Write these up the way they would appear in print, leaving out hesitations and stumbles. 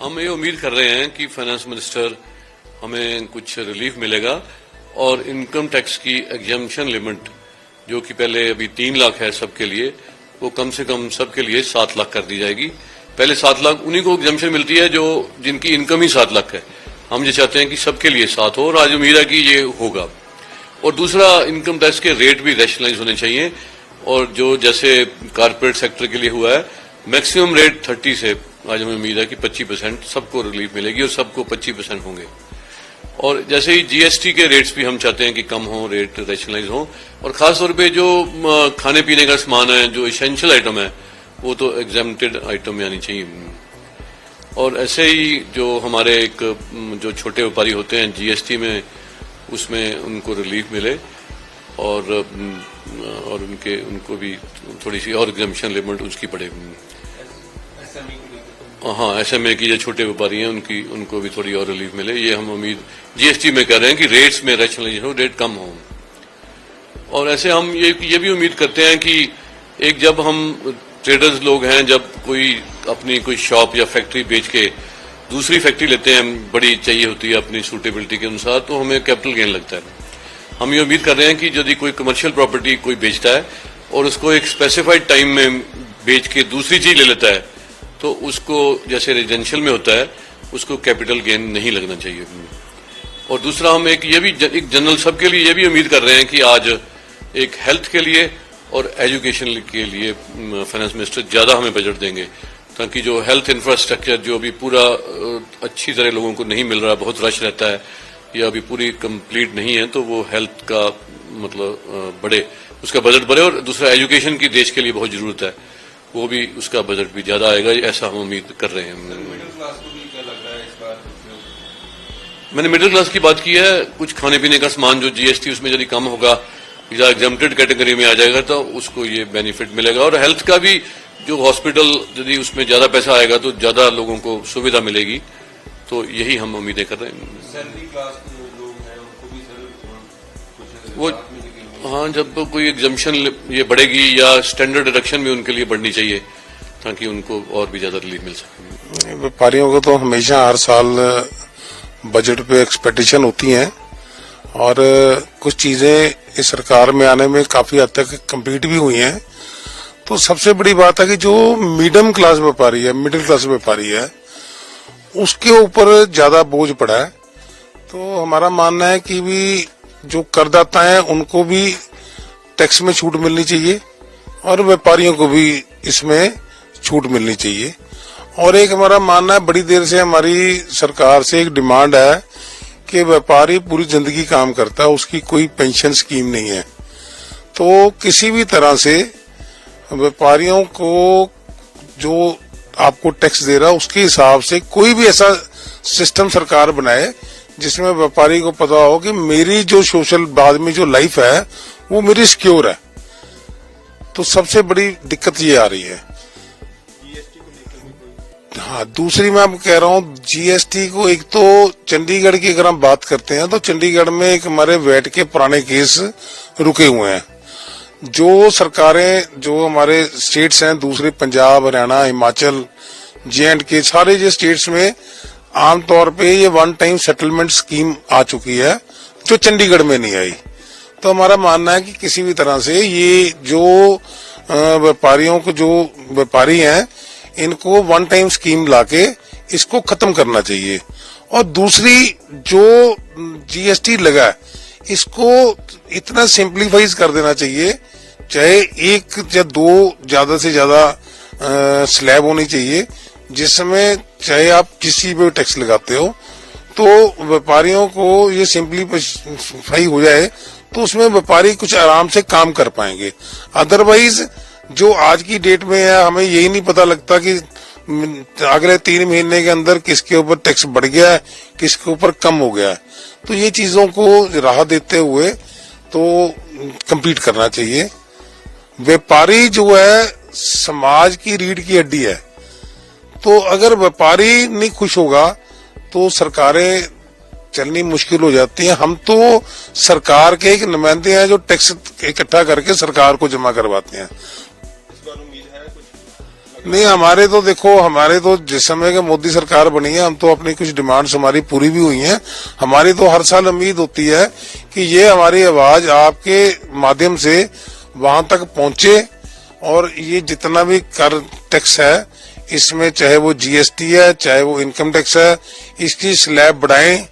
हम ये उम्मीद कर रहे हैं कि फाइनेंस मिनिस्टर हमें कुछ रिलीफ मिलेगा और इनकम टैक्स की एग्जम्पशन लिमिट जो कि पहले अभी 3 लाख है सबके लिए, वो कम से कम सबके लिए 7 लाख कर दी जाएगी। पहले 7 लाख उन्हीं को एग्जम्पशन मिलती है जो जिनकी इनकम ही 7 लाख है। हम ये चाहते हैं कि सबके लिए 7 हो और आज उम्मीद है कि ये होगा। और दूसरा, इनकम टैक्स के रेट भी रैशनलाइज होने चाहिए और जो जैसे कारपोरेट सेक्टर के लिए हुआ है मैक्सिमम रेट 30 से आज हमें उम्मीद है कि 25% सबको रिलीफ मिलेगी और सबको 25% होंगे। और जैसे ही जीएसटी के रेट्स भी हम चाहते हैं कि कम हो, रेट रैशनलाइज हो और खासतौर पे जो खाने पीने का सामान है, जो इसेंशियल आइटम है, वो तो एग्जेम्प्टेड आइटम में आनी चाहिए। और ऐसे ही जो हमारे जो छोटे व्यापारी होते हैं जीएसटी में, उसमें उनको रिलीफ मिले और उनको भी थोड़ी सी और एग्जम्पशन लिमिट उसकी पड़े। हाँ, एसएमए की जो छोटे व्यापारी हैं उनको भी थोड़ी और रिलीफ मिले। ये हम उम्मीद जीएसटी में कर रहे हैं कि रेट्स में रैशनलाइजेशन हो, रेट कम हो। और ऐसे हम ये भी उम्मीद करते हैं कि एक जब हम ट्रेडर्स लोग हैं, जब कोई अपनी कोई शॉप या फैक्ट्री बेच के दूसरी फैक्ट्री लेते हैं, बड़ी चाहिए होती है अपनी सूटेबिलिटी के अनुसार, तो हमें कैपिटल गेन लगता है। हम ये उम्मीद कर रहे हैं कि यदि कोई कमर्शियल प्रॉपर्टी कोई बेचता है और उसको एक स्पेसिफाइड टाइम में बेच के दूसरी चीज ले लेता है, तो उसको जैसे रेजिडेंशियल में होता है उसको कैपिटल गेन नहीं लगना चाहिए। और दूसरा, हम एक जनरल सबके लिए ये भी उम्मीद कर रहे हैं कि आज एक हेल्थ के लिए और एजुकेशन के लिए फाइनेंस मिनिस्टर ज्यादा हमें बजट देंगे, ताकि जो हेल्थ इंफ्रास्ट्रक्चर जो अभी पूरा अच्छी तरह लोगों को नहीं मिल रहा, बहुत रश रहता है या अभी पूरी कंप्लीट नहीं है, तो वो हेल्थ का मतलब बढ़े, उसका बजट बढ़े। और दूसरा, एजुकेशन की देश के लिए बहुत जरूरत है, वो भी उसका बजट भी ज्यादा आएगा, ऐसा हम उम्मीद कर रहे हैं। मिडिल क्लास को भी क्या लग रहा है इस बार? मैंने मिडिल क्लास की बात की है। कुछ खाने पीने का सामान जो जीएसटी उसमें यदि कम होगा या एग्जेम्प्टेड कैटेगरी में आ जाएगा तो उसको ये बेनिफिट मिलेगा। और हेल्थ का भी जो हॉस्पिटल यदि उसमें ज्यादा पैसा आएगा तो ज्यादा लोगों को सुविधा मिलेगी, तो यही हम उम्मीदें कर रहे हैं। सैलरी क्लास के लोग हैं उनको भी कुछ वो हाँ, जब कोई एग्जम्पशन ये बढ़ेगी या स्टैंडर्ड डिडक्शन भी उनके लिए बढ़नी चाहिए ताकि उनको और भी ज्यादा रिलीफ मिल सके। व्यापारियों को तो हमेशा हर साल बजट पे एक्सपेक्टेशन होती हैं और कुछ चीजें इस सरकार में आने में काफी हद तक कंप्लीट भी हुई हैं। तो सबसे बड़ी बात है कि जो मीडियम क्लास व्यापारी है, मिडिल क्लास व्यापारी है, उसके ऊपर ज्यादा बोझ पड़ा है। तो हमारा मानना है कि भी जो करदाता हैं उनको भी टैक्स में छूट मिलनी चाहिए और व्यापारियों को भी इसमें छूट मिलनी चाहिए। और एक हमारा मानना है, बड़ी देर से हमारी सरकार से एक डिमांड है कि व्यापारी पूरी जिंदगी काम करता है, उसकी कोई पेंशन स्कीम नहीं है। तो किसी भी तरह से व्यापारियों को जो आपको टैक्स दे रहा है उसके हिसाब से कोई भी ऐसा सिस्टम सरकार बनाए जिसमें व्यापारी को पता हो कि मेरी जो सोशल बाद में जो लाइफ है वो मेरी सिक्योर है। तो सबसे बड़ी दिक्कत ये आ रही है। हाँ, दूसरी मैं आपको कह रहा हूँ जीएसटी को, एक तो चंडीगढ़ की अगर हम बात करते हैं तो चंडीगढ़ में एक हमारे वैट के पुराने केस रुके हुए हैं। जो सरकारें, जो हमारे स्टेट्स हैं दूसरे, पंजाब, हरियाणा, हिमाचल, जे&के, सारे जो स्टेट्स में आमतौर पे ये वन टाइम सेटलमेंट स्कीम आ चुकी है जो चंडीगढ़ में नहीं आई। तो हमारा मानना है कि किसी भी तरह से ये जो व्यापारियों को, जो व्यापारी हैं, इनको वन टाइम स्कीम लाके इसको खत्म करना चाहिए। और दूसरी, जो जीएसटी लगा है इसको इतना सिंप्लीफाइज कर देना चाहिए, चाहे 1 या 2 ज्यादा से ज्यादा स्लैब होनी चाहिए, जिसमें चाहे आप किसी पे टैक्स लगाते हो तो व्यापारियों को ये सिंप्लीफाई हो जाए तो उसमें व्यापारी कुछ आराम से काम कर पाएंगे। अदरवाइज जो आज की डेट में है, हमें यही नहीं पता लगता कि अगले 3 महीने के अंदर किसके ऊपर टैक्स बढ़ गया है, किसके ऊपर कम हो गया है। तो ये चीजों को राह देते हुए तो कंप्लीट करना चाहिए। व्यापारी जो है समाज की रीढ़ की हड्डी है, तो अगर व्यापारी नहीं खुश होगा तो सरकारें चलनी मुश्किल हो जाती है। हम तो सरकार के एक नुमाइंदे हैं जो टैक्स इकट्ठा करके सरकार को जमा करवाते हैं। इस बार उम्मीद है कुछ नहीं, हमारे तो देखो, हमारे तो जिस समय के मोदी सरकार बनी है, हम तो अपनी कुछ डिमांड्स हमारी पूरी भी हुई हैं। हमारी तो हर साल उम्मीद होती है कि ये हमारी आवाज आपके माध्यम से वहां तक पहुंचे और ये जितना भी कर टैक्स है, इसमें चाहे वो जीएसटी है, चाहे वो इनकम टैक्स है, इसकी स्लैब बढ़ाएं।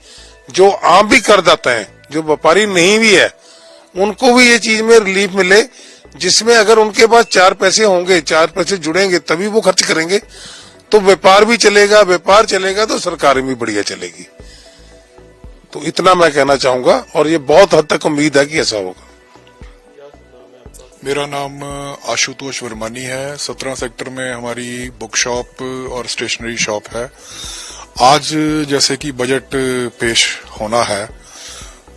जो आम भी करदाता है, जो व्यापारी नहीं भी है, उनको भी ये चीज में रिलीफ मिले, जिसमें अगर उनके पास 4 पैसे होंगे, 4 पैसे जुड़ेंगे, तभी वो खर्च करेंगे, तो व्यापार भी चलेगा, व्यापार चलेगा तो सरकार भी बढ़िया चलेगी। तो इतना मैं कहना चाहूंगा और ये बहुत हद तक उम्मीद है कि ऐसा होगा। मेरा नाम आशुतोष वर्मानी है। 17 सेक्टर में हमारी बुक शॉप और स्टेशनरी शॉप है। आज जैसे कि बजट पेश होना है,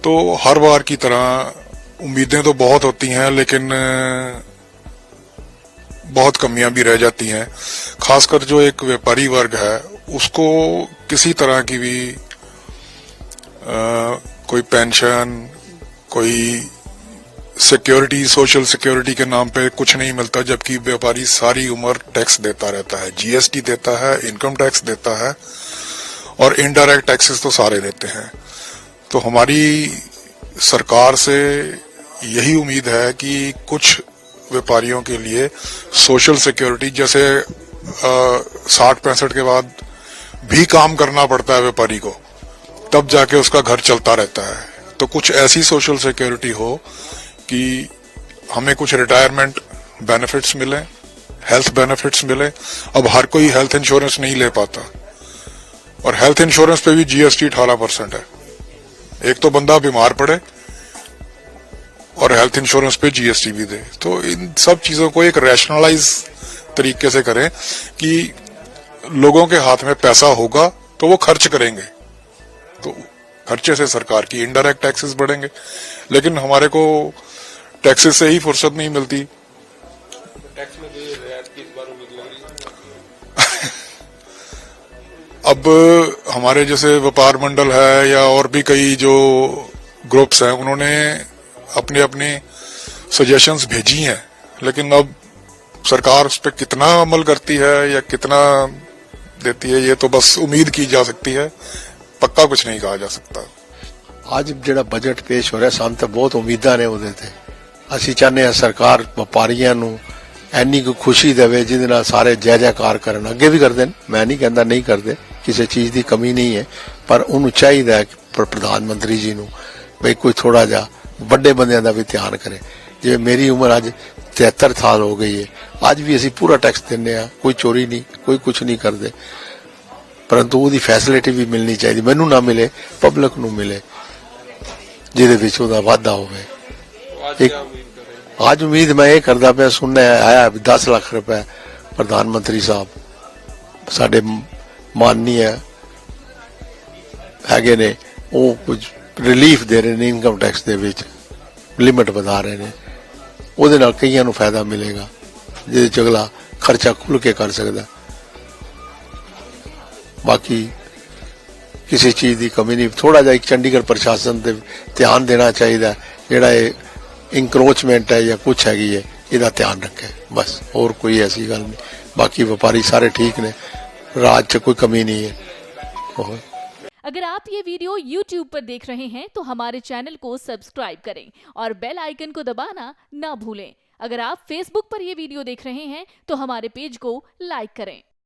तो हर बार की तरह उम्मीदें तो बहुत होती हैं, लेकिन बहुत कमियां भी रह जाती हैं। खासकर जो एक व्यापारी वर्ग है, उसको किसी तरह की भी कोई पेंशन, कोई सिक्योरिटी, सोशल सिक्योरिटी के नाम पे कुछ नहीं मिलता, जबकि व्यापारी सारी उम्र टैक्स देता रहता है, जीएसटी देता है, इनकम टैक्स देता है और इनडायरेक्ट टैक्सेस तो सारे देते हैं। तो हमारी सरकार से यही उम्मीद है कि कुछ व्यापारियों के लिए सोशल सिक्योरिटी, जैसे 60-65 के बाद भी काम करना पड़ता है व्यापारी को, तब जाके उसका घर चलता रहता है, तो कुछ ऐसी सोशल सिक्योरिटी हो कि हमें कुछ रिटायरमेंट बेनिफिट्स मिले, हेल्थ बेनिफिट्स मिले। अब हर कोई हेल्थ इंश्योरेंस नहीं ले पाता, और हेल्थ इंश्योरेंस पे भी जीएसटी 18% है। एक तो बंदा बीमार पड़े और हेल्थ इंश्योरेंस पे जीएसटी भी दे। तो इन सब चीजों को एक रैशनलाइज तरीके से करें कि लोगों के हाथ में पैसा होगा तो वो खर्च करेंगे, तो खर्चे से सरकार की इनडायरेक्ट टैक्सेस बढ़ेंगे। लेकिन हमारे को टैक्सेस से ही फुर्सत नहीं मिलती। टैक्स में कोई रियायत की इस बार उम्मीद लग रही है? अब हमारे जैसे व्यापार मंडल है या और भी कई जो ग्रुप्स हैं, उन्होंने अपने अपने सजेशंस भेजी हैं, लेकिन अब सरकार उस पर कितना अमल करती है या कितना देती है, ये तो बस उम्मीद की जा सकती है, पक्का कुछ नहीं कहा जा सकता। ਅੱਜ ਜਿਹੜਾ ਬਜਟ ਪੇਸ਼ ਹੋ ਰਿਹਾ, ਸਾਨੂੰ ਤਾਂ ਬਹੁਤ ਉਮੀਦਾਂ ਨੇ ਉਹਦੇ ਤੇ। ਅਸੀਂ ਚਾਹੁੰਦੇ ਹਾਂ ਸਰਕਾਰ ਵਪਾਰੀਆਂ ਨੂੰ ਇੰਨੀ ਕੁ ਖੁਸ਼ੀ ਦੇਵੇ ਜਿਹਦੇ ਨਾਲ ਸਾਰੇ ਜੈ ਜੈਕਾਰ ਕਰਨ। ਅੱਗੇ ਵੀ ਕਰਦੇ ਨੇ, ਮੈਂ ਨਹੀਂ ਕਹਿੰਦਾ ਨਹੀਂ ਕਰਦੇ, ਕਿਸੇ ਚੀਜ਼ ਦੀ ਕਮੀ ਨਹੀਂ ਹੈ, ਪਰ ਉਹਨੂੰ ਚਾਹੀਦਾ ਹੈ ਕਿ ਪ੍ਰਧਾਨ ਮੰਤਰੀ ਜੀ ਨੂੰ ਬਈ ਕੋਈ ਥੋੜਾ ਜਿਹਾ ਵੱਡੇ ਬੰਦਿਆਂ ਦਾ ਵੀ ਧਿਆਨ ਕਰੇ। ਜਿਵੇਂ ਮੇਰੀ ਉਮਰ ਅੱਜ 73 ਸਾਲ ਹੋ ਗਈ ਹੈ, ਅੱਜ ਵੀ ਅਸੀਂ ਪੂਰਾ ਟੈਕਸ ਦਿੰਦੇ ਆ, ਕੋਈ ਚੋਰੀ ਨਹੀਂ, ਕੋਈ ਕੁਝ ਨਹੀਂ ਕਰਦੇ, ਪਰੰਤੂ ਉਹਦੀ ਫੈਸਿਲਿਟੀ ਵੀ ਮਿਲਣੀ ਚਾਹੀਦੀ, ਮੈਨੂੰ ਨਾ ਮਿਲੇ, ਪਬਲਿਕ ਨੂੰ ਮਿਲੇ, ਜਿਹਦੇ ਵਿੱਚ ਉਹਦਾ ਵਾਧਾ ਹੋਵੇ। आज उम्मीद मैं ये करदा पिया, सुनने आया 10 लाख रुपए प्रधानमंत्री साहब साडे माननीय हैगे ने, वो कुछ रिलीफ दे रहे ने, इनकम टैक्स दे विच लिमिट वधा रहे ने, ਉਹਦੇ ਨਾਲ ਕਈਆਂ ਨੂੰ ਫਾਇਦਾ ਮਿਲੇਗਾ, ਜਿਹਦੇ ਚ ਅਗਲਾ ਖਰਚਾ ਖੁੱਲ ਕੇ ਕਰ ਸਕਦਾ। ਬਾਕੀ ਕਿਸੇ ਚੀਜ਼ ਦੀ ਕਮੀ ਨਹੀਂ, ਥੋੜਾ ਜਿਹਾ ਇੱਕ ਚੰਡੀਗੜ੍ਹ ਪ੍ਰਸ਼ਾਸਨ ਤੇ ਧਿਆਨ ਦੇਣਾ ਚਾਹੀਦਾ, ਜਿਹੜਾ ਇਹ इंक्रोचमेंट है या कुछ हैगी है, ਇਹਦਾ ਧਿਆਨ ਰੱਖੇ बस, और कोई ऐसी गल नहीं। बाकी व्यापारी सारे ठीक ने, राज च कोई कमी नहीं है। अगर आप ये वीडियो YouTube पर देख रहे हैं तो हमारे चैनल को सब्सक्राइब करें और बेल आइकन को दबाना ना भूलें। अगर आप Facebook पर ये वीडियो देख रहे हैं तो हमारे पेज को लाइक करें।